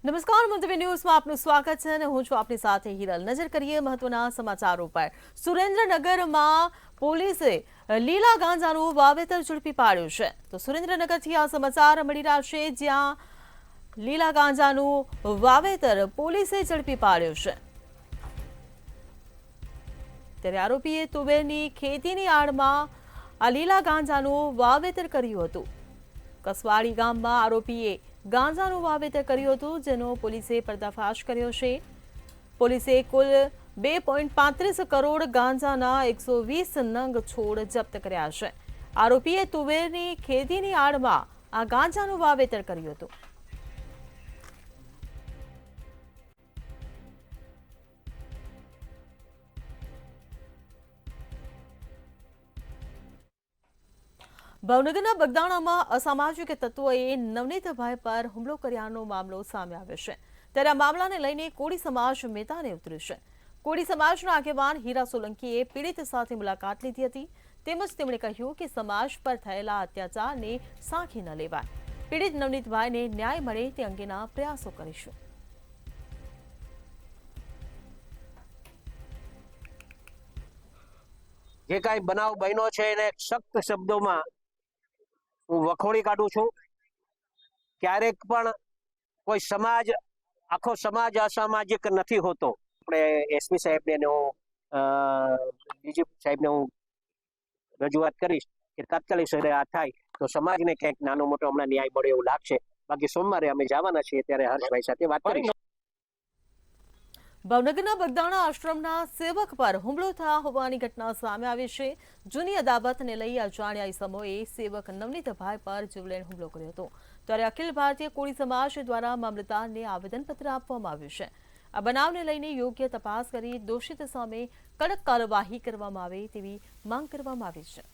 નમસ્કાર મંતવ્ય ન્યૂઝમાં આપનું સ્વાગત છે અને હું છું આપની સાથે હિરલ। નજર કરીએ મહત્વના સમાચારો પર। સુરેન્દ્રનગરમાં પોલીસે લીલા ગાંજાનું વાવેતર ઝડપી પાડ્યું છે। તો સુરેન્દ્રનગરથી આ સમાચાર મળી રહ્યા છે, જ્યાં લીલા ગાંજાનું વાવેતર પોલીસે ઝડપી પાડ્યું છે। ત્યારે આરોપીએ તુવેરની ખેતીની આડમાં આ લીલા ગાંજાનું વાવેતર કર્યું હતું। કસવાડી ગામમાં આરોપીએ ગાંજાનું વાવેતર કર્યું હતું, જેનો પોલીસે પર્દાફાશ કર્યો છે। પોલીસે કુલ 2.35 કરોડ ગાંજાના 120 નંગ છોડ જપ્ત કર્યા છે। આરોપીએ તુવેરની ખેતીની આડમાં આ ગાંજાનું વાવેતર કર્યું હતું। ભાવનગરના બગદાણામાં અસામાજિક તત્વોએ નવનીતભાઈ પર હુમલો કર્યાનો મામલો સામે આવ્યો છે। ત્યારે આ મામલાને લઈને કોળી સમાજ મેદાને ઉતર્યું છે। કોળી સમાજના આગેવાન હીરા સોલંકીએ પીડિત સાથે મુલાકાત લીધી હતી, તેમજ તેમણે કહ્યું કે સમાજ પર થયેલા અત્યાચારને સાંખી ન લેવાય। પીડિત નવનીતભાઈને ન્યાય મળે તે અંગેના પ્રયાસો કરીશું। જે કાંઈ બનાવ બન્યો છે એને સખ્ત શબ્દોમાં હું વખોડી કાઢું છું। ક્યારેક પણ કોઈ સમાજ, આખો સમાજ અસામાજિક નથી હોતો। આપણે એસપી સાહેબને ડીજીપી સાહેબને હું રજૂઆત કરીશ કે તાત્કાલિક સમયે આ થાય તો સમાજને ક્યાંક નાનો મોટો હમણાં ન્યાય મળે એવું લાગશે। બાકી સોમવારે અમે જવાના છીએ, ત્યારે હર્ષભાઈ સાથે વાત કરીશું। ભાવનગરના બગદાણા આશ્રમના સેવક પર હુમલો થયા હોવાની ઘટના સામે આવી છે। જૂની અદાવતને લઈ અજાણ્યા ઇસમોએ સેવક નવનીતભાઈ પર જીવલેણ હુમલો કર્યો હતો। ત્યારે અખિલ ભારતીય કોળી સમાજ દ્વારા મામલતદારને આવેદનપત્ર આપવામાં આવ્યું છે। આ બનાવને લઈને યોગ્ય તપાસ કરી દોષિત સામે કડક કાર્યવાહી કરવામાં આવે તેવી માંગ કરવામાં આવી છે।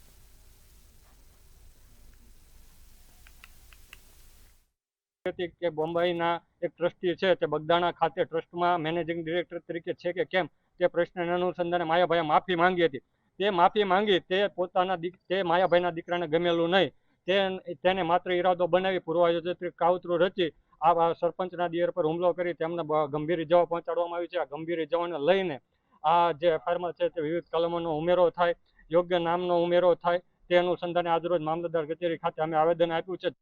કે બોમ્બેના એક ટ્રસ્ટી છે તે બગદાણા ખાતે ટ્રસ્ટમાં મેનેજિંગ ડિરેક્ટર તરીકે છે કે કેમ તે પ્રશ્નના અનુસંધાને માયાભાઈએ માફી માંગી હતી। તે માફી માંગી તે માયાભાઈના દીકરાને ગમેલું નહીં, તેને માત્ર ઈરાદો બનાવી પૂર્વાયોજિત કાવતરું રચી આ સરપંચના દિયર પર હુમલો કરી તેમને ગંભીર ઇજાઓ પહોંચાડવામાં આવી છે। આ ગંભીર ઇજાઓને લઈને આ જે એફઆઈઆરમાં છે તે વિવિધ કલમોનો ઉમેરો થાય, યોગ્ય નામનો ઉમેરો થાય, તે અનુસંધાને આજરોજ મામલતદાર કચેરી ખાતે અમે આવેદન આપ્યું છે।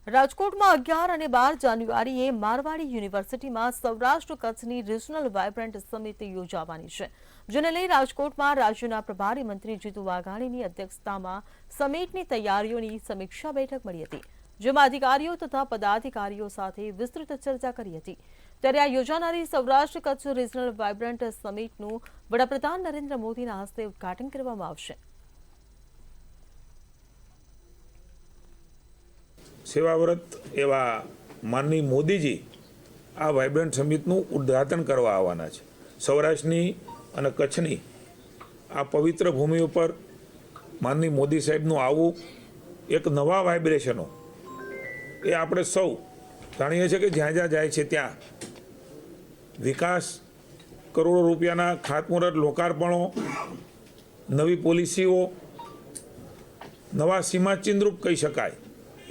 રાજકોટમાં 11 અને 12 જાન્યુઆરીએ મારવાડી યુનિવર્સિટીમાં સૌરાષ્ટ્ર કચ્છની રિજનલ વાયબ્રન્ટ સમિટ યોજાવાની છે, જેને લઈ રાજકોટમાં રાજ્યના પ્રભારી મંત્રી જીતુ વાઘાણીની અધ્યક્ષતામાં સમિટની તૈયારીઓની સમીક્ષા બેઠક મળી હતી, જેમાં અધિકારીઓ તથા પદાધિકારીઓ સાથે વિસ્તૃત ચર્ચા કરી હતી। ત્યારે આ યોજાનારી સૌરાષ્ટ્ર કચ્છ રિજનલ વાયબ્રન્ટ સમિટનું વડાપ્રધાન નરેન્દ્ર મોદીના હસ્તે ઉદઘાટન કરવામાં આવશે। સેવાવ્રત એવા માનનીય મોદીજી આ વાઇબ્રન્ટ સમિટનું ઉદ્ઘાટન કરવા આવવાના છે। સૌરાષ્ટ્રની અને કચ્છની આ પવિત્ર ભૂમિ ઉપર માનનીય મોદી સાહેબનું આવવું, એક નવા વાઇબ્રેશનો, એ આપણે સૌ જાણીએ છીએ કે જ્યાં જ્યાં જાય છે ત્યાં વિકાસ, કરોડો રૂપિયાના ખાતમુહૂર્ત, લોકાર્પણો, નવી પોલિસીઓ, નવા સીમાચિહ્નરૂપ કહી શકાય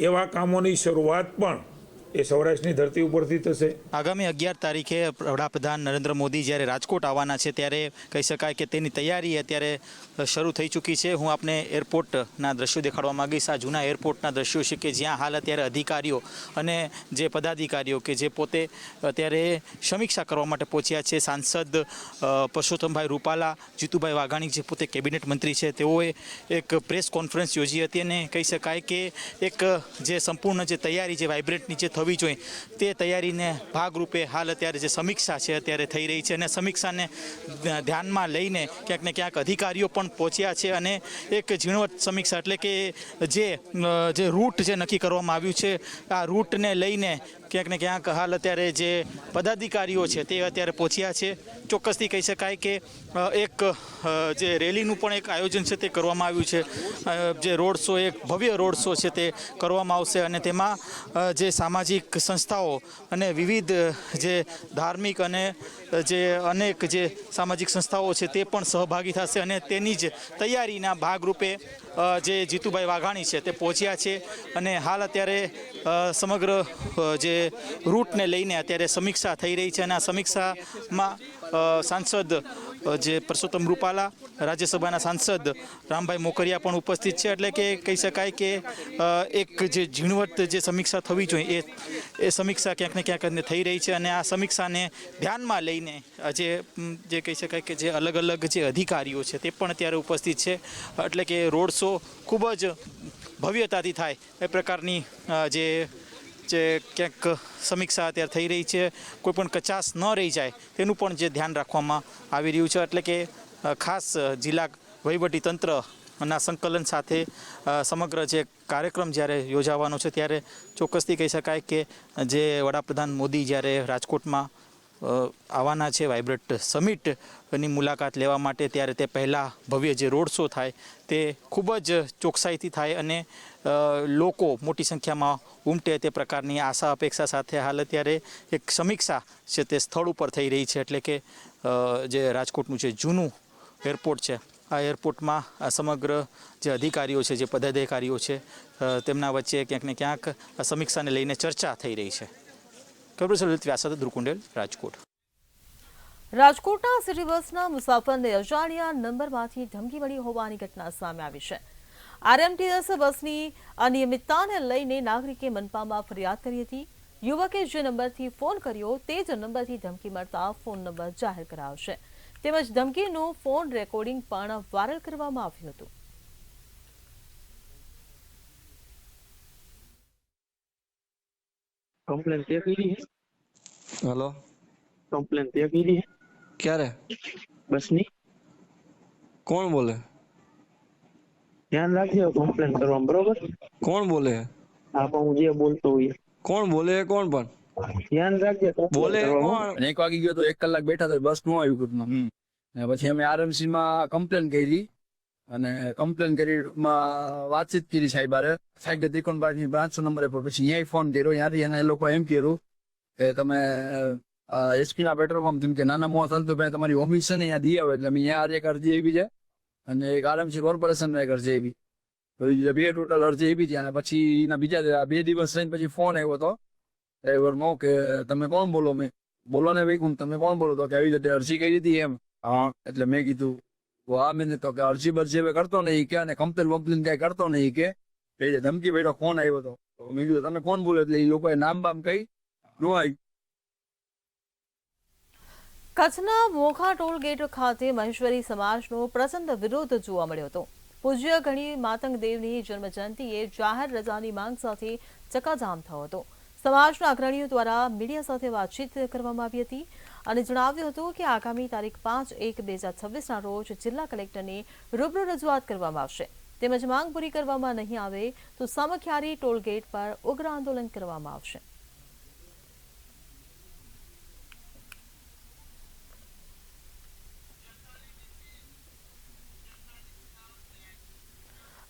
એવા કામોની શરૂઆત પણ એ સૌરાષ્ટ્રની ધરતી ઉપરથી થશે। આગામી 11 તારીખે વડાપ્રધાન નરેન્દ્ર મોદી જ્યારે રાજકોટ આવવાના છે ત્યારે કહી શકાય કે તેની તૈયારી અત્યારે શરૂ થઈ ચૂકી છે। હું આપને એરપોર્ટના દ્રશ્યો દેખાડવા માંગીશ। આ જૂના એરપોર્ટના દ્રશ્યો છે કે જ્યાં હાલ અત્યારે અધિકારીઓ અને જે પદાધિકારીઓ કે જે પોતે અત્યારે સમીક્ષા કરવા માટે પહોંચ્યા છે। સાંસદ પરસોત્તમભાઈ રૂપાલા, જીતુભાઈ વાઘાણી જે પોતે કેબિનેટ મંત્રી છે, તેઓએ એક પ્રેસ કોન્ફરન્સ યોજી હતી અને કહી શકાય કે એક જે સંપૂર્ણ જે તૈયારી જે વાઇબ્રન્ટની જે થવી જોઈએ તે તૈયારીને ભાગરૂપે હાલ અત્યારે જે સમીક્ષા છે અત્યારે થઈ રહી છે અને સમીક્ષાને ધ્યાનમાં લઈને ક્યાંક ને ક્યાંક અધિકારીઓ પણ પહોંચ્યા છે અને એક ઝીણવટ સમીક્ષા એટલે કે જે રૂટ જે નક્કી કરવામાં આવ્યું છે આ રૂટને લઈને ક્યાંક ને ક્યાંક હાલ અત્યારે જે પદાધિકારીઓ છે તે અત્યારે પહોંચ્યા છે। ચોક્કસથી કહી શકાય કે એક જે રેલીનું પણ એક આયોજન છે તે કરવામાં આવ્યું છે। જે રોડ શો, એક ભવ્ય રોડ શો છે તે કરવામાં આવશે અને તેમાં જે સામાજિક સામાજિક સંસ્થાઓ અને વિવિધ જે ધાર્મિક અને જે અનેક જે સામાજિક સંસ્થાઓ છે તે પણ સહભાગી થશે અને તેની જ તૈયારીના ભાગરૂપે જે જીતુભાઈ વાઘાણી છે તે પહોંચ્યા છે અને હાલ અત્યારે સમગ્ર જે રૂટને લઈને અત્યારે સમીક્ષા થઈ રહી છે અને આ સમીક્ષામાં સાંસદ જે પરસોત્તમ રૂપાલા, રાજ્યસભાના સાંસદ રામભાઈ મોકરિયા પણ ઉપસ્થિત છે. એટલે કે કહી શકાય કે એક જે ઝીણવટ જે સમીક્ષા થવી જોઈએ એ સમીક્ષા ક્યાંક ને ક્યાંક થઈ રહી છે અને આ સમીક્ષાને ધ્યાનમાં લઈને જે કહી શકાય કે જે અલગ અલગ જે અધિકારીઓ છે તે પણ અત્યારે ઉપસ્થિત છે. એટલે કે રોડ શો ખૂબ જ ભવ્યતાથી થાય એ પ્રકારની જે ક્યાંક સમીક્ષા અત્યારે થઈ રહી છે. કોઈ પણ કચાશ ન રહી જાય તેનું પણ જે ધ્યાન રાખવામાં આવી રહ્યું છે. એટલે કે ખાસ જિલ્લા વહીવટીતંત્રના સંકલન સાથે સમગ્ર જે કાર્યક્રમ જ્યારે યોજાવાનો છે ત્યારે ચોક્કસથી કહી શકાય કે જે વડાપ્રધાન મોદી જ્યારે રાજકોટમાં આવવાના છે વાઇબ્રન્ટ સમિટની મુલાકાત લેવા માટે, ત્યારે તે પહેલાં ભવ્ય જે રોડ શો થાય તે ખૂબ જ ચોકસાઈથી થાય અને લોકો મોટી સંખ્યામાં ઉમટે તે પ્રકારની આશા અપેક્ષા સાથે હાલ અત્યારે એક સમીક્ષા છે તે સ્થળ ઉપર થઈ રહી છે. એટલે કે જે રાજકોટનું જે જૂનું એરપોર્ટ છે આ એરપોર્ટમાં આ સમગ્ર જે અધિકારીઓ છે, જે પદાધિકારીઓ છે તેમના વચ્ચે ક્યાંક ને ક્યાંક આ સમીક્ષાને લઈને ચર્ચા થઈ રહી છે. લલિત વ્યાસ સાથે ધ્રુવ, રાજકોટ. રાજકોટના સિટી બસના મુસાફરને અજાણ્યા નંબરમાંથી ધમકી મળી હોવાની ઘટના સામે આવી છે. આરએમટીએસ બસની અનિયમિતતાને લઈને નાગરિકે મનપામાં ફરિયાદ કરી હતી. યુવકે જે નંબરથી ફોન કર્યો તે જ નંબરથી ધમકી મળતા ફોન નંબર જાહેર કરાયો છે. તેમજ ધમકીનું ફોન રેકોર્ડિંગ પણ વાયરલ કરવામાં આવ્યું હતું. कंप्लेन पे की है। हेलो, कंप्लेन पे की है क्या रे? बस नहीं कौन बोले? ध्यान रखिए कंप्लेन करवा बरोबर। कौन बोले? आप હું જે બોલતો હોય कौन बोले? कौन पण? ધ્યાન રાખજે બોલે કોણ? અને 1 વાગી ગયો તો 1 કલાક બેઠા તો બસ નો આવ્યું કુટમાં. અને પછી અમે આરએમસી માં કમ્પ્લેન કરી અને કમ્પ્લેન કરીમાં વાતચીત કરી સાહેબારે સાહેબ ત્રિકોણબાગની 500 નંબરે પર પછી અહીંયા ફોન કર્યો. ત્યાંથી એને લોકો એમ કર્યું કે તમે એસપી ના પેટ્રોલ પંપ જેમ કે નાના મોવા સંતોભાઈ તમારી ઓફિસ છે ને ત્યાં દી આવે એટલે અમે અહીંયા એક અરજી આવી છે અને એક આરએમસી કોર્પોરેશન એક અરજી આવી, બે ટોટલ અરજી આવી હતી. અને પછી એના બીજા 2 દિવસ રહીને પછી ફોન આવ્યો હતો ડ્રાઈવર નો કે તમે કોણ બોલો? મેં બોલો ને ભાઈ તમે કોણ બોલો? તો કે આવી રીતે અરજી કરી હતી એમ. હા, એટલે મેં કીધું હા મેં તો કે અરજી બરજી હવે કરતો નહીં કે અને કમ્પ્લેન વમ્પ્લેન કઈ કરતો નહીં કે ધમકી બેઠો ફોન આવ્યો હતો. મેં કીધું તમે કોણ બોલો? એટલે એ લોકોએ નામ બામ કઈ રોવાય. કચ્છના મોખા ટોલ ગેટ ખાતે મહેશ્વરી સમાજનો પ્રચંડ વિરોધ જોવા મળ્યો હતો. પૂજ્ય ગણી માતંગ દેવની જન્મજયંતિએ જાહેર રજાની માંગ સાથે ચક્કાજામ થયો હતો. સમાજના અગ્રણીઓ દ્વારા મીડિયા સાથે વાતચીત કરવામાં આવી હતી અને જણાવ્યું હતું કે આગામી તારીખ 5/1/2026ના રોજ જિલ્લા કલેક્ટરને રૂબરૂ રજૂઆત કરવામાં આવશે. તેમજ માંગ પૂરી કરવામાં નહીં આવે તો સામખિયારી ટોલ ગેટ પર ઉગ્ર આંદોલન કરવામાં આવશે.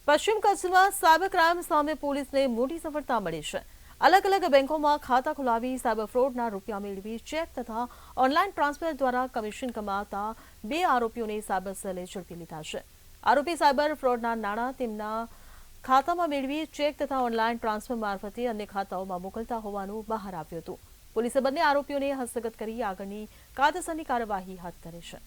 પશ્ચિમ કચ્છમાં સાયબર ક્રાઇમ સામે પોલીસને મોટી સફળતા મળી છે. અલગ અલગ બેંકોમાં ખાતા ખોલાવી સાયબર ફ્રોડના રૂપિયા મેળવી ચેક તથા ઓનલાઈન ટ્રાન્સફર દ્વારા કમિશન કમાતા 2 આરોપીઓને સાયબર સેલે ઝડપી લીધા છે. આરોપી સાયબર ફ્રોડના નાણાં તેમના ખાતામાં મેળવી ચેક તથા ઓનલાઈન ટ્રાન્સફર મારફતે અન્ય ખાતાઓમાં મોકલતા હોવાનું બહાર આવ્યું હતું. પોલીસે બંને આરોપીઓને હસ્તગત કરી આગળની કાયદેસરની કાર્યવાહી હાથ ધરી છે.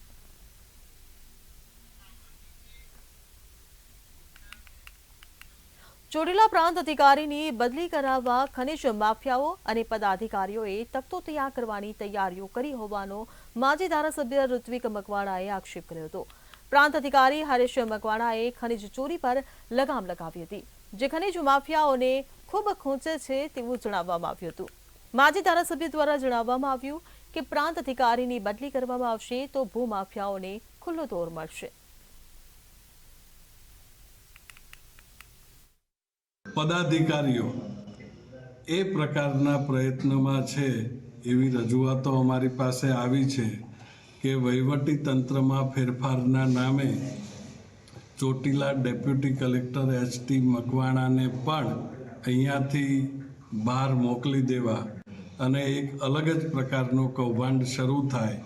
ચોટીલા પ્રાંત અધિકારીની બદલી કરાવવા ખનિજ માફિયાઓ અને પદાધિકારીઓએ તખ્તો તૈયાર કરવાની તૈયારીઓ કરી હોવાનો માજી ધારાસભ્ય ઋત્વિક મકવાણાએ આક્ષેપ કર્યો હતો. પ્રાંત અધિકારી હરેશ મકવાણાએ ખનિજ ચોરી પર લગામ લગાવી હતી, જે ખનિજ માફિયાઓને ખૂબ ખૂંચે છે તેવું જણાવવામાં આવ્યું હતું. માજી ધારાસભ્ય દ્વારા જણાવવામાં આવ્યું કે પ્રાંત અધિકારીની બદલી કરવામાં આવશે તો ભૂમાફિયાઓને ખુલ્લો દોર મળશે. પદાધિકારીઓ એ પ્રકારના પ્રયત્નમાં છે એવી રજૂઆતો અમારી પાસે આવી છે કે વહીવટી તંત્રમાં ફેરફારના નામે ચોટીલા ડેપ્યુટી કલેક્ટર HT મકવાણાને પણ અહીંયાથી બહાર મોકલી દેવા અને એક અલગ જ પ્રકારનું કૌભાંડ શરૂ થાય.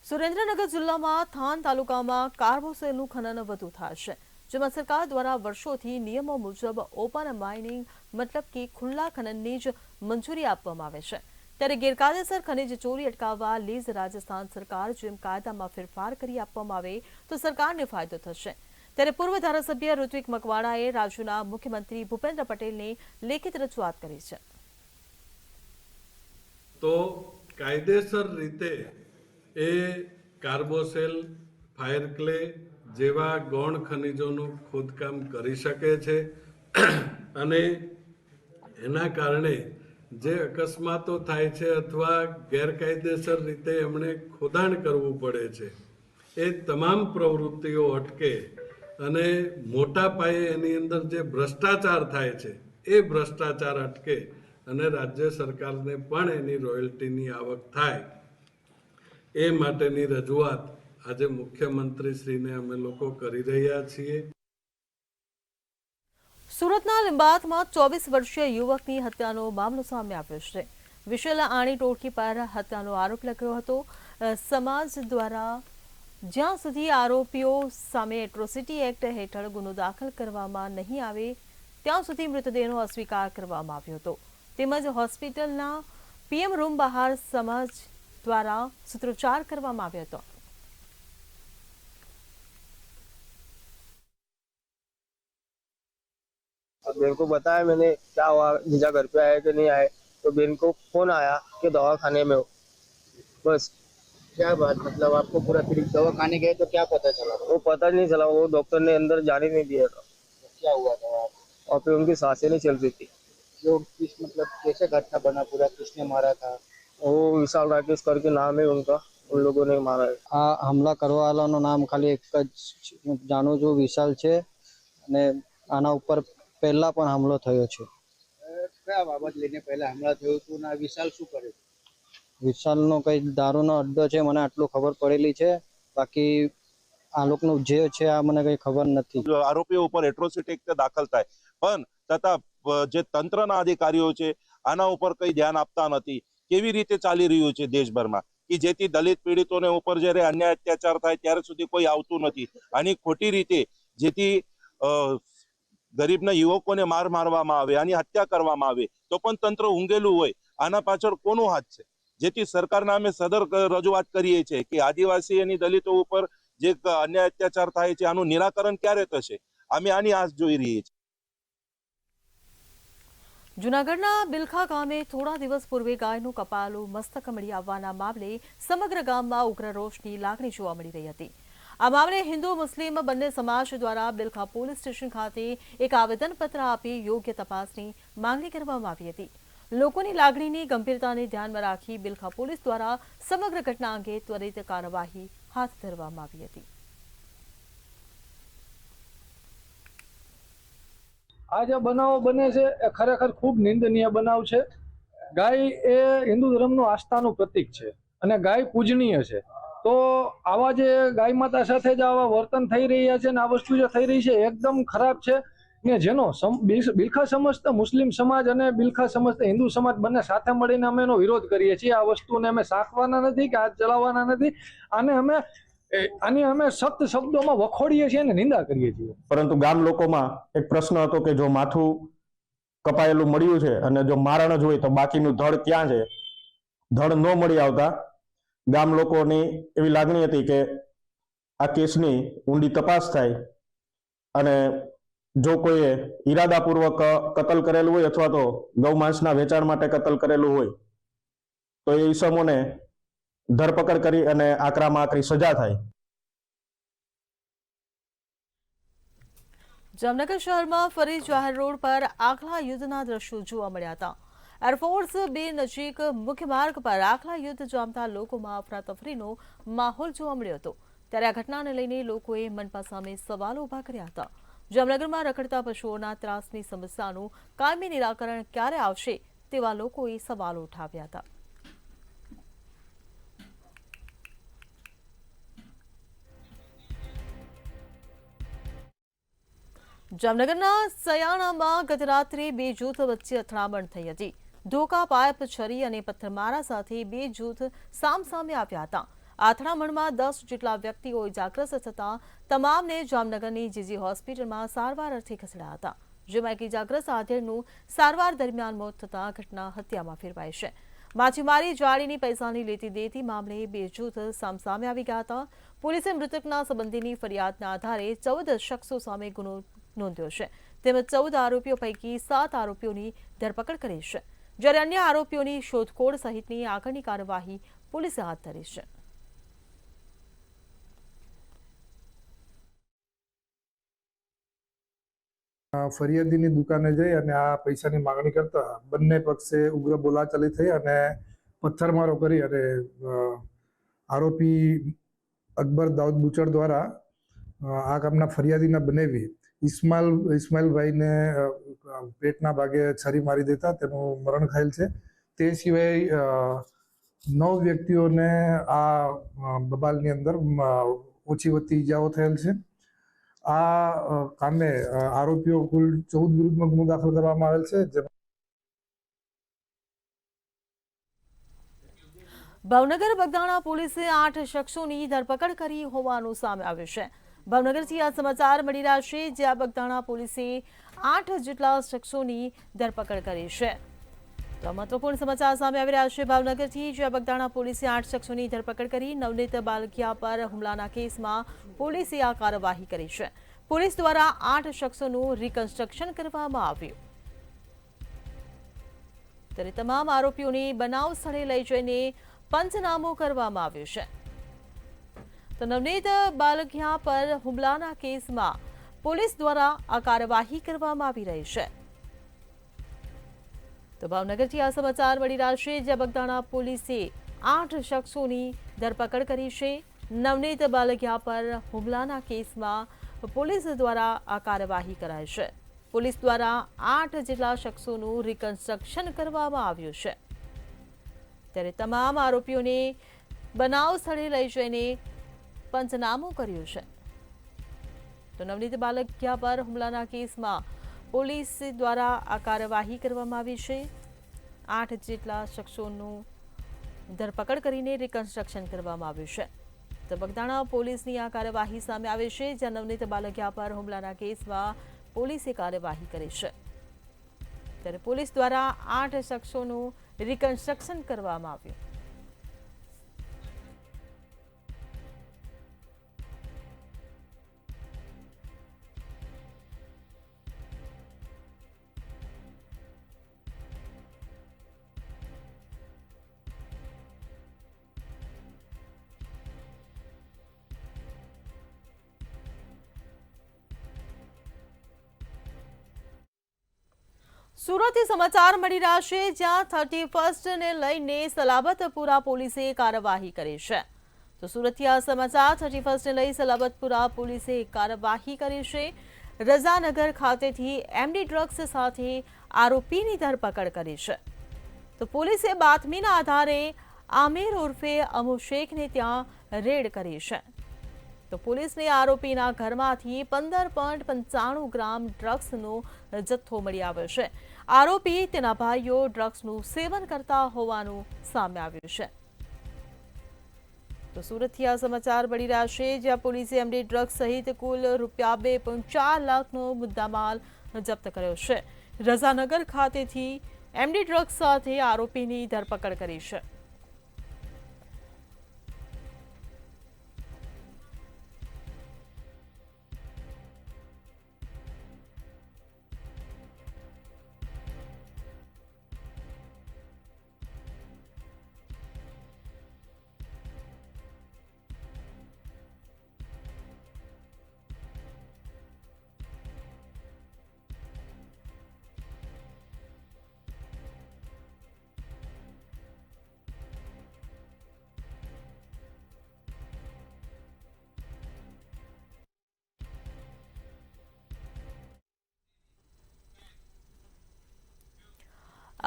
સુરેન્દ્રનગર જિલ્લામાં થાન તાલુકામાં કાર્બોસેલનું ખનન વધુ થાય છે, જેમાં સરકાર દ્વારા વર્ષોથી નિયમો મુજબ ઓપન માઇનિંગ મતલબ કે ખુલ્લા ખનનની જ મંજૂરી આપવામાં આવે છે. ત્યારે ગેરકાયદેસર ખનીજ ચોરી અટકાવવા લીઝ રાજસ્થાન સરકાર જેમ કાયદામાં ફેરફાર કરી આપવામાં આવે તો સરકારને ફાયદો થશે. ત્યારે પૂર્વ ધારાસભ્ય ઋત્વિક મકવાણાએ રાજ્યના મુખ્યમંત્રી ભૂપેન્દ્ર પટેલને લેખિત રજૂઆત કરી છે. તો કાયદેસર રીતે એ કાર્બોસેલ, ફાયર ક્લે જેવા ગૌણ ખનિજોનું ખોદકામ કરી શકે છે અને એના કારણે જે અકસ્માતો થાય છે અથવા ગેરકાયદેસર રીતે એમણે ખોદાણ કરવું પડે છે એ તમામ પ્રવૃત્તિઓ અટકે અને મોટા પાયે એની અંદર જે ભ્રષ્ટાચાર થાય છે એ ભ્રષ્ટાચાર અટકે અને રાજ્ય સરકારને પણ એની રોયલ્ટીની આવક થાય એ માટેની રજૂઆત આજે મુખ્યમંત્રીશ્રીને અમે લોકો કરી રહ્યા છીએ. સુરતના લીંબાયતમાં 24 વર્ષીય યુવકની હત્યાનો મામલો સામે આવ્યો છે. વિશાલ આણી ટોળકી પર હત્યાનો આરોપ લગાવ્યો હતો. સમાજ દ્વારા જ્યાં સુધી આરોપીઓ સામે એટ્રોસિટી એક્ટ હેઠળ ગુનો દાખલ કરવામાં નહીં આવે ત્યાં સુધી મૃતદેહનો અસ્વીકાર કરવામાં આવ્યો હતો. તેમજ હોસ્પિટલના પીએમ રૂમ બહાર સમાજ દ્વારા સૂત્રોચ્ચાર કરવામાં આવ્યો હતો. बहन को बताया मैंने क्या हुआ, जीजा घर पे आए कि नहीं आए, तो बहन को फोन आया कि दवा खाने में हो. बस क्या बात, मतलब आपको पूरा फिर दवा खाने गए तो क्या पता चला? वो पता नहीं चला, वो डॉक्टर ने अंदर जाने नहीं दिया था. क्या हुआ था? और फिर उनकी सांसें नहीं चल रही थी. जो किस मतलब कैसे घटना बना पूरा, किसने मारा था? वो विशाल राकेश करके नाम है उनका, उन लोगों ने मारा है. આ હમલા કરવા વાળાનું નામ ખાલી એક જ જાણું છું, વિશાલ છે. અને આના ઉપર પહેલા પણ હુમલો થયો છે. કયા બાબત લઈને પહેલા હમલા થયો હતો ને વિશાલ શું કરે? વિશાલનો કઈ દારૂનો અડ્ડો છે, મને આટલું ખબર પડેલી છે. બાકી આ લોકોનું જે છે આ મને કઈ ખબર નથી. આરોપીઓ ઉપર એટ્રોસિટી એક્ટ દાખલ થાય પણ છતાં જે તંત્રના અધિકારીઓ છે આના ઉપર કઈ ધ્યાન આપતા નથી. કેવી રીતે ચાલી રહ્યું છે દેશભરમાં કે જેથી દલિત પીડિતોને ઉપર જ્યારે અન્યાય અત્યાચાર થાય ત્યારે સુધી કોઈ આવતું નથી. આની ખોટી રીતે જેથી ગરીબના યુવકોને મારવામાં આવે, આની હત્યા કરવામાં આવે તો પણ તંત્ર ઊંઘેલું હોય. આના પાછળ કોનો હાથ છે? જેથી સરકારને અમે સદર રજૂઆત કરીએ છીએ કે આદિવાસી અને દલિતો ઉપર જે અન્યાય અત્યાચાર થાય છે આનું નિરાકરણ ક્યારે થશે? અમે આની આશ જોઈ રહી છીએ. જૂનાગઢના બિલખા ગામે થોડા દિવસ પૂર્વે ગાયનું કપાલું મસ્તક મળી આવવાના મામલે સમગ્ર ગામમાં ઉગ્ર રોષની લાગણી જોવા મળી રહી હતી. આ મામલે હિન્દુ મુસ્લિમ બંને સમાજ દ્વારા બિલખા પોલીસ સ્ટેશન ખાતે એક આવેદનપત્ર આપી યોગ્ય તપાસની માંગણી કરવામાં આવી હતી. લોકોની લાગણીની ગંભીરતાને ધ્યાનમાં રાખી બિલખા પોલીસ દ્વારા સમગ્ર ઘટના અંગે ત્વરિત કાર્યવાહી હાથ ધરવામાં આવી હતી. આ જે બનાવો બને છે એ ખરેખર ખૂબ નિંદનીય બનાવ છે. ગાય એ હિન્દુ ધર્મનું આસ્થાનું પ્રતીક છે અને ગાય પૂજનીય છે. તો આવા જે ગાય માતા સાથે જ આવા વર્તન થઈ રહ્યા છે અને આ વસ્તુ જે થઈ રહી છે એકદમ ખરાબ છે ને જેનો બિલખા સમસ્ત મુસ્લિમ સમાજ અને બિલખા સમસ્ત હિન્દુ સમાજ બંને સાથે મળીને અમે એનો વિરોધ કરીએ છીએ. આ વસ્તુને અમે સાંકવાના નથી કે હાથ ચલાવવાના નથી. આની અમે સખ્ત શબ્દોમાં વખોડીએ છીએ અને નિંદા કરીએ છીએ. પરંતુ ગામ લોકોમાં એક પ્રશ્ન હતો કે જો માથું કપાયેલું મળ્યું છે અને જો મારણ જ હોય તો બાકીનું ધડ ક્યાં છે? ધડ ન મળી આવતા ગામ લોકોની એવી લાગણી હતી કે આ કેસની ઊંડી તપાસ થાય અને જો કોઈએ ઈરાદાપૂર્વક કતલ કરેલું હોય અથવા તો ગૌમાંસના વેચાણ માટે કતલ કરેલું હોય તો એ ઈસમોને ધરપકડ કરી અને આકરામાં આકરી સજા થાય. જામનગર શહેરમાં ફરી જાહેર રોડ પર આખલા યુદ્ધના દ્રશ્યો જોવા મળ્યા હતા. એરફોર્સ 2 નજીક મુખ્ય માર્ગ પર આખલા યુદ્ધ જામતા લોકોમાં અફરાતફરીનો માહોલ જોવા મળ્યો હતો. ત્યારે આ ઘટનાને લઈને લોકોએ મનપા સામે સવાલો ઉભા કર્યા હતા. જામનગરમાં રખડતા પશુઓના ત્રાસની સમસ્યાનું કાયમી નિરાકરણ ક્યારે આવશે તેવા લોકોએ સવાલો ઉઠાવ્યા હતા. જામનગરના સયાણામાં ગત રાત્રે બે જૂથ વચ્ચે અથડામણ થઈ હતી. ધોકા, પાઇપ, છરી અને પથ્થરમારા સાથે બે જૂથ સામસામે આવ્યા હતા. અથડામણમાં 10 જેટલા વ્યક્તિઓ ઇજાગ્રસ્ત થતા તમામને જામનગરની જીજી હોસ્પિટલમાં સારવાર અર્થે ખસેડાયા હતા, જેમાં એક ઇજાગ્રસ્ત આધેડનું સારવાર દરમિયાન મોત થતા ઘટના હત્યામાં ફેરવાઈ છે. માછીમારી જાળીની પૈસાની લેતી દેતી મામલે બે જૂથ સામસામે આવી ગયા હતા. પોલીસે મૃતકના સંબંધીની ફરિયાદના આધારે 14 શખ્સો સામે ગુનો નોંધ્યો છે, તેમજ 14 આરોપીઓ પૈકી 7 આરોપીઓની ધરપકડ કરી છે, જ્યારે અન્ય આરોપીઓની શોધખોળ સહિતની આગળની કાર્યવાહી પોલીસે હાથ ધરી છે. ફરિયાદીની દુકાને જઈ અને આ પૈસાની માંગણી કરતા બંને પક્ષે ઉગ્ર બોલાચાલી થઈ અને પથ્થરમારો કરી અને આરોપી અકબર દાઉદ બુચડ દ્વારા આ કામના ફરિયાદીના બનેવી ઇસ્માઇલભાઈને પેટના ભાગે છરી મારી દેતા તેનું મરણ થયેલ છે. તે સિવાય 9 વ્યક્તિઓને આ બબાલની અંદર ઓછી વધતી ઈજાઓ થયેલ છે. આ કામે આરોપીઓ કુલ 14 વિરુદ્ધમાં ગુનો દાખલ કરવામાં આવેલ છે. ભાવનગર બગદાણા પોલીસે 8 શખ્સોની ધરપકડ કરી હોવાનું સામે આવ્યું છે. ભાવનગરથી આ સમાચાર મળી રહ્યા છે, જ્યાં બગદાણા પોલીસે 8 જેટલા શખ્સોની ધરપકડ કરી છે. તો મહત્વપૂર્ણ સમાચાર સામે આવી રહ્યા છે ભાવનગરથી, જ્યાં બગદાણા પોલીસે 8 શખ્સોની ધરપકડ કરી. નવનીત બાલકિયા પર હુમલાના કેસમાં પોલીસે આ કાર્યવાહી કરી છે. પોલીસ દ્વારા 8 શખ્સોનું રિકન્સ્ટ્રક્શન કરવામાં આવ્યું, ત્યારે તમામ આરોપીઓને બનાવ સ્થળે લઈ જઈને પંચનામું કરવામાં આવ્યું છે. તો નવનીત બાલકિયા પર હુમલાના કેસમાં પોલીસ દ્વારા આ કાર્યવાહી કરવામાં આવી રહી છે. તો ભાવનગરથી આ સમાચાર મળી રહ્યા છે, જ્યાં બગદાણા પોલીસે 8 શખ્સોની ધરપકડ કરી છે. નવનીત બાલકિયા પર હુમલાના કેસમાં પોલીસ દ્વારા આ કાર્યવાહી કરાઈ છે. પોલીસ દ્વારા 8 જેટલા શખ્સોનું રિકન્સ્ટ્રક્શન કરવામાં આવ્યું છે, ત્યારે તમામ આરોપીઓને બનાવ સ્થળે લઈ જઈને પંચનામું કર્યું છે. તો નવનીત બાલકિયા પર હુમલાના કેસમાં પોલીસ દ્વારા આ કાર્યવાહી કરવામાં આવી છે. 8 જેટલા શખ્સોનું ધરપકડ કરીને રિકન્સ્ટ્રક્શન કરવામાં આવ્યું છે. તો બગદાણા પોલીસની આ કાર્યવાહી સામે આવે છે, જ્યાં નવનીત બાલકિયા પર હુમલાના કેસમાં પોલીસે કાર્યવાહી કરી છે. ત્યારે પોલીસ દ્વારા 8 શખ્સોનું રિકન્સ્ટ્રક્શન કરવામાં આવ્યું. સુરતથી સમાચાર મળી રહ્યા છે, જ્યાં 31st ને લઈને સલાબતપુરા પોલીસે કાર્યવાહી કરી છે. તો સુરતથી આ સમાચાર 31st ને લઈ સલાબતપુરા પોલીસે કાર્યવાહી કરી છે. રઝાનગર ખાતેથી એમડી ડ્રગ્સ સાથે આરોપીની ધરપકડ કરી છે. તો પોલીસે બાતમીના આધારે આમિર ઉર્ફે અમુ શેખને ત્યાં રેડ કરી છે. તો પોલીસને આરોપીના ઘરમાંથી 15.95 ગ્રામ ડ્રગ્સનો જથ્થો મળી આવ્યો છે. આરોપી તેના ભાઈઓ ડ્રગ્સનું સેવન કરતા હોવાનું સામે આવ્યું છે. તો સુરતથી આ સમાચાર મળી રહ્યા છે, જ્યાં પોલીસે એમડી ડ્રગ્સ સહિત કુલ ₹2.4 લાખનો મુદ્દામાલ જપ્ત કર્યો છે. રઝાનગર ખાતેથી એમડી ડ્રગ્સ સાથે આરોપીની ધરપકડ કરી છે.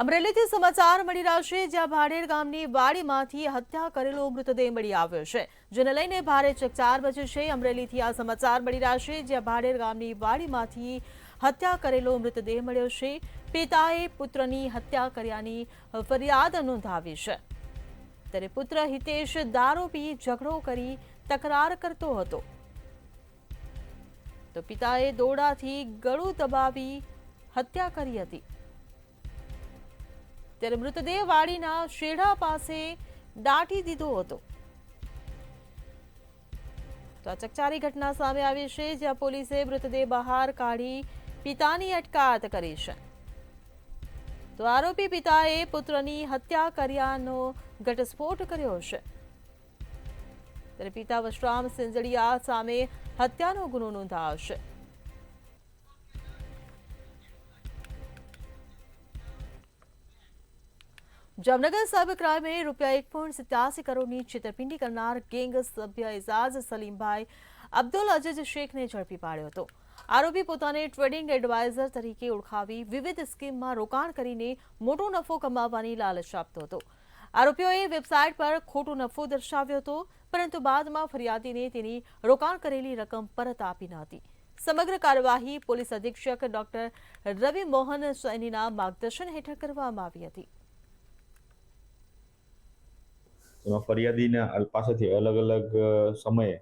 અમરેલીથી સમાચાર મળી રહ્યા છે, જ્યાં ભાડેર ગામની વાડીમાંથી હત્યા કરેલો મૃતદેહ મળી આવ્યો છે, જેને લઈને ભારે ચકચાર મચી છે. અમરેલીથી આ સમાચાર મળી રહ્યા છે, જ્યાં ભાડેર ગામની વાડીમાંથી હત્યા કરેલો મૃતદેહ મળ્યો છે. પિતાએ પુત્રની હત્યા કર્યાની ફરિયાદ નોંધાવી છે. ત્યારે પુત્ર હિતેશ દારૂ પી ઝઘડો કરી તકરાર કરતો હતો, તો પિતાએ દોરડાથી ગળું દબાવી હત્યા કરી હતી. ત્યારે મૃતદેહ વાડીના શેઢા પાસે દાટી દીધો હતો. તો આ ચકચારી ઘટના સામે આવી છે, જ્યાં પોલીસે મૃતદેહ બહાર કાઢી પિતાની અટકાયત કરી છે. તો આરોપી પિતાએ પુત્રની હત્યા કર્યાનો ઘટસ્ફોટ કર્યો છે. ત્યારે પિતા વશરામ સિંજડિયા સામે હત્યાનો ગુનો નોંધાયો છે. જામનગર સાયબર ક્રાઇમે ₹1.87 કરોડની છેતરપિંડી કરનાર ગેંગ સભ્ય એઝાઝ સલીમભાઈ અબ્દુલ અજીઝ શેખને ઝડપી પાડ્યો હતો. આરોપી પોતાને ટ્રેડિંગ એડવાઇઝર તરીકે ઓળખાવી વિવિધ સ્કીમમાં રોકાણ કરીને મોટો નફો કમાવવાની લાલચ આપતો હતો. આરોપીઓએ વેબસાઇટ પર ખોટો નફો દર્શાવ્યો હતો, પરંતુ બાદમાં ફરિયાદીને તેની રોકાણ કરેલી રકમ પરત આપી ન હતી. સમગ્ર કાર્યવાહી પોલીસ અધિક્ષક ડોક્ટર રવિ મોહન સૈનીના માર્ગદર્શન હેઠળ કરવામાં આવી હતી. એમાં ફરિયાદીના પાસેથી અલગ અલગ સમયે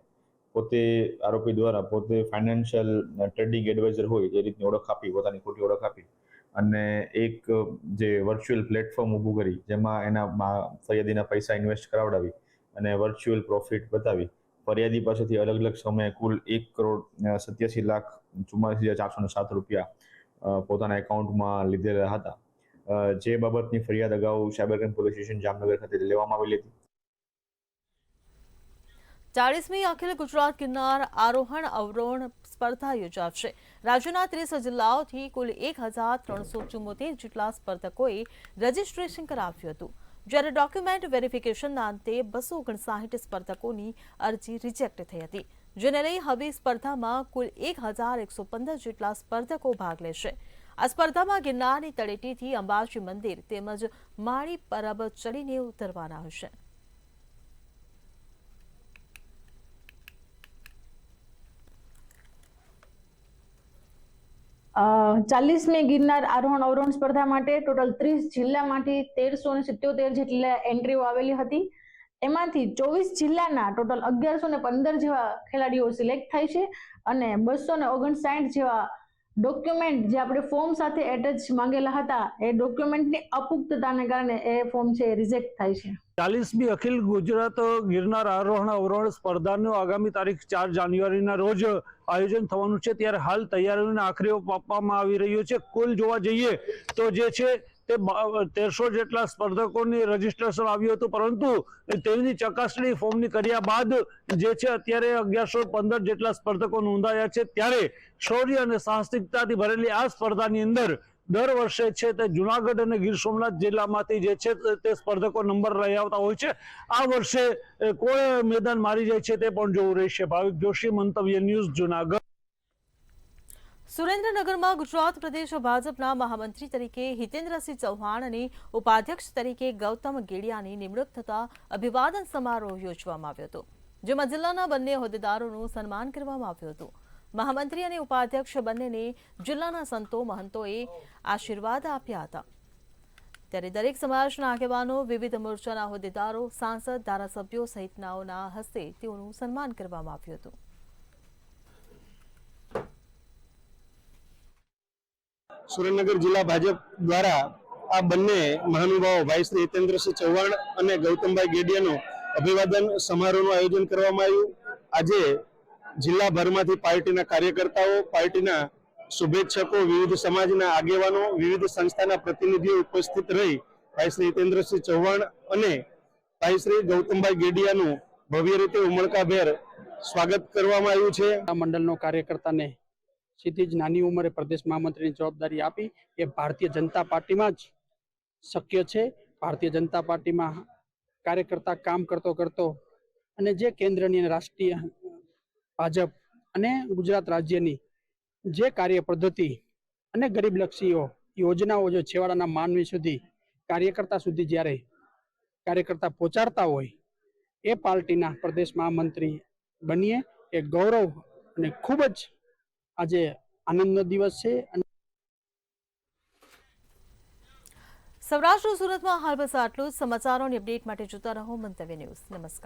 પોતે આરોપી દ્વારા પોતે ફાઇનાન્શિયલ ટ્રેડિંગ એડવાઇઝર હોય એ રીતની ઓળખ આપી, પોતાની ખોટી ઓળખ આપી અને એક જે વર્ચ્યુઅલ પ્લેટફોર્મ ઊભું કરી જેમાં એના ફરિયાદીના પૈસા ઇન્વેસ્ટ કરાવડાવી અને વર્ચ્યુઅલ પ્રોફિટ બતાવી ફરિયાદી પાસેથી અલગ અલગ સમયે કુલ ₹1,87,407 પોતાના એકાઉન્ટમાં લીધેલા હતા. જે બાબતની ફરિયાદ અગાઉ cyber crime police station Jamnagar ખાતે લેવામાં આવેલી હતી. 40મી અખિલ ગુજરાત ગિરનાર આરોહણ અવરોહણ સ્પર્ધા યોજાશે. રાજ્યના 30 જિલ્લાઓથી કુલ 1,374 જેટલા સ્પર્ધકોએ રજીસ્ટ્રેશન કરાવ્યું હતું, જ્યારે ડોક્યુમેન્ટ વેરિફિકેશનના અંતે 259 સ્પર્ધકોની અરજી રિજેક્ટ થઈ હતી, જેને લઈ હવે સ્પર્ધામાં કુલ 1,115 જેટલા સ્પર્ધકો ભાગ લેશે. આ સ્પર્ધામાં ગિરનારની તળેટીથી અંબાજી મંદિર તેમજ માળી પરબ ચડીને ઉતરવાના હશે. ચાલીસમી ગિરનાર આરોહણ અવરોહણ સ્પર્ધા માટે ટોટલ 30 જિલ્લામાંથી 1377 જેટલા એન્ટ્રીઓ આવેલી હતી. એમાંથી 24 જિલ્લાના ટોટલ 1115 જેવા ખેલાડીઓ સિલેક્ટ થાય છે અને 259 જેવા ડોક્યુમેન્ટ જે આપણે ફોર્મ સાથે એટેચ માંગેલા હતા એ ડોક્યુમેન્ટની અપુખ્તતાને કારણે એ ફોર્મ છે રિજેક્ટ થાય છે. 40મી અખિલ ગુજરાત ગિરનાર આરોહણ અવરોહણ સ્પર્ધાનું આગામી તારીખ 4 જાન્યુઆરીના રોજ આયોજન થવાનું છે, ત્યારે હાલ તૈયારીઓના આખરી ઓપ આપવામાં આવી રહ્યો છે. કુલ જોવા જઈએ તો જે છે તે 1300 જેટલા સ્પર્ધકોની રજીસ્ટ્રેશન આવ્યું હતું, પરંતુ તેની ચકાસણી ફોર્મની કર્યા બાદ જે છે અત્યારે 1115 જેટલા સ્પર્ધકો નોંધાયા છે. ત્યારે શૌર્ય અને સાહસિકતાથી ભરેલી આ સ્પર્ધાની અંદર દર વર્ષે છે તે જુનાગઢ અને ગીર સોમનાથ જિલ્લામાંથી જે છે તે સ્પર્ધકો નંબર લઈ આવતા હોય છે. આ વર્ષે કોઈ મેદાન મારી જાય છે તે પણ જોવું રહેશે. ભાવિક જોશી, મંતવ્ય ન્યૂઝ, જુનાગઢ. સુરેન્દ્રનગરમાં ગુજરાત પ્રદેશ ભાજપના મહામંત્રી તરીકે હિતેન્દ્રસિંહ ચૌહાણ અને ઉપાધ્યક્ષ તરીકે ગૌતમ ગેડિયાની નિમણૂક થતા અભિવાદન સમારોહ યોજવામાં આવ્યો હતો, જેમાં જિલ્લાના બંને હોદ્દેદારોનું સન્માન કરવામાં આવ્યું હતું. મહામંત્રી અને ઉપાધ્યક્ષ બંનેને જિલ્લાના સંતો મહંતોએ આશીર્વાદ આપ્યા હતા. ત્યારે દરેક સમાજના આગેવાનો, વિવિધ મોરચાના હોદ્દેદારો, સાંસદ, ધારાસભ્યો સહિતનાઓના હસ્તે તેઓનું સન્માન કરવામાં આવ્યું હતું. સુરેન્દ્રનગર જિલ્લા ભાજપ દ્વારા આ બંને મહાનુભાવો ભાઈ શ્રી હિતેન્દ્રસિંહ ચૌહાણ અને ગૌતમભાઈ ગેડિયાનું અભિવાદન સમારોહનું આયોજન કરવામાં આવ્યું. આજે જિલ્લાભરમાંથી પાર્ટીના કાર્યકર્તાઓ, પાર્ટીના શુભેચ્છકો, વિવિધ સમાજના આગેવાનો, વિવિધ સંસ્થાના પ્રતિનિધિઓ ઉપસ્થિત રહી ભાઈ શ્રી હિતેન્દ્રસિંહ ચૌહાણ અને ભાઈ શ્રી ગૌતમભાઈ ગેડિયાનું ભવ્ય રીતે ઉમળકાભેર સ્વાગત કરવામાં આવ્યું છે. આ મંડળનો કાર્યકર્તાને સીધી જ નાની ઉંમરે પ્રદેશ મહામંત્રીની જવાબદારી આપી એ ભારતીય જનતા પાર્ટીમાં જ શક્ય છે. ભારતીય જનતા પાર્ટીમાં કાર્યકર્તા કામ કરતો અને જે કેન્દ્રની અને રાષ્ટ્રીય ભાજપ અને ગુજરાત રાજ્યની જે કાર્ય પદ્ધતિ અને ગરીબલક્ષીઓ યોજનાઓ જો છેવાડાના માનવી સુધી, કાર્યકર્તા સુધી જ્યારે કાર્યકર્તા પહોંચાડતા હોય એ પાર્ટીના પ્રદેશ મહામંત્રી બનીએ એ ગૌરવ અને ખૂબ જ આજે આનંદનો દિવસ છે. સૌરાષ્ટ્ર સુરતમાં હાલ બસ આટલું જ. સમાચારોની અપડેટ માટે જોતા રહો મંતવ્ય ન્યૂઝ. નમસ્કાર.